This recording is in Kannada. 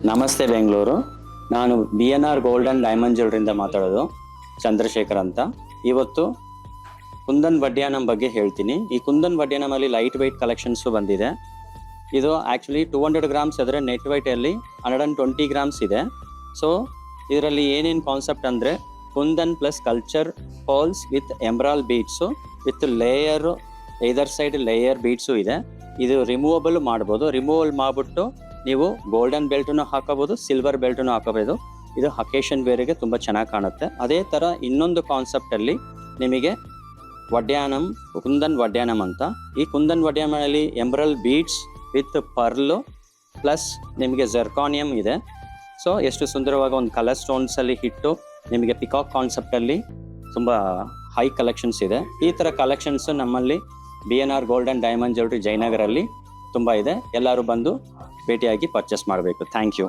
ನಮಸ್ತೆ ಬೆಂಗಳೂರು. ನಾನು BNR ಗೋಲ್ಡ್ ಅಂಡ್ ಡೈಮಂಡ್ ಜ್ಯುವೆಲರಿಯಿಂದ ಮಾತಾಡೋದು, ಚಂದ್ರಶೇಖರ್ ಅಂತ. ಇವತ್ತು ಕುಂದನ್ ವಡ್ಯಾನಂ ಬಗ್ಗೆ ಹೇಳ್ತೀನಿ. ಈ ಕುಂದನ್ ವಡ್ಯಾನಮಲ್ಲಿ ಲೈಟ್ ವೆಯ್ಟ್ ಕಲೆಕ್ಷನ್ಸು ಬಂದಿದೆ. ಇದು ಆ್ಯಕ್ಚುಲಿ 200 ಗ್ರಾಮ್ಸ್ ಆದರೆ ನೆಟ್ ವೆಯ್ಟಲ್ಲಿ 120 ಗ್ರಾಮ್ಸ್ ಇದೆ. ಸೊ ಇದರಲ್ಲಿ ಏನೇನು ಕಾನ್ಸೆಪ್ಟ್ ಅಂದರೆ Kundan plus culture pearls with ಎಂಬ್ರಾಲ್ ಬೀಡ್ಸು ವಿತ್ ಲೇಯರು, ಇದರ್ ಸೈಡ್ ಲೇಯರ್ ಬೀಡ್ಸು ಇದೆ. ಇದು ರಿಮೂವಬಲ್ ಮಾಡ್ಬೋದು. ರಿಮೂವಲ್ ಮಾಡಿಬಿಟ್ಟು ನೀವು ಗೋಲ್ಡನ್ ಬೆಲ್ಟನ್ನು ಹಾಕೋಬೋದು, ಸಿಲ್ವರ್ ಬೆಲ್ಟನ್ನು ಹಾಕೋಬೋದು. ಇದು ಅಕೇಶನ್ ವೇರಿಗೆ ತುಂಬ ಚೆನ್ನಾಗಿ ಕಾಣುತ್ತೆ. ಅದೇ ಥರ ಇನ್ನೊಂದು ಕಾನ್ಸೆಪ್ಟಲ್ಲಿ ನಿಮಗೆ ವಡ್ಯಾನಂ, ಕುಂದನ್ ವಡ್ಯಾನಂ ಅಂತ. ಈ ಕುಂದನ್ ವಡ್ಯಾನಮಲ್ಲಿ ಎಂಬ್ರಲ್ ಬೀಡ್ಸ್ ವಿತ್ ಪರ್ಲು ಪ್ಲಸ್ ನಿಮಗೆ ಜರ್ಕಾನಿಯಂ ಇದೆ. ಸೊ ಎಷ್ಟು ಸುಂದರವಾಗಿ ಒಂದು ಕಲರ್ ಸ್ಟೋನ್ಸಲ್ಲಿ ಇಟ್ಟು ನಿಮಗೆ ಪಿಕಾಕ್ ಕಾನ್ಸೆಪ್ಟಲ್ಲಿ ತುಂಬ ಹೈ ಕಲೆಕ್ಷನ್ಸ್ ಇದೆ. ಈ ಥರ ಕಲೆಕ್ಷನ್ಸು ನಮ್ಮಲ್ಲಿ BNR gold and diamond jewellery ಜಯನಗರಲ್ಲಿ ತುಂಬ ಇದೆ. ಎಲ್ಲರೂ ಬಂದು ಭೇಟಿಯಾಗಿ ಪರ್ಚೇಸ್ ಮಾಡಬೇಕು. Thank you.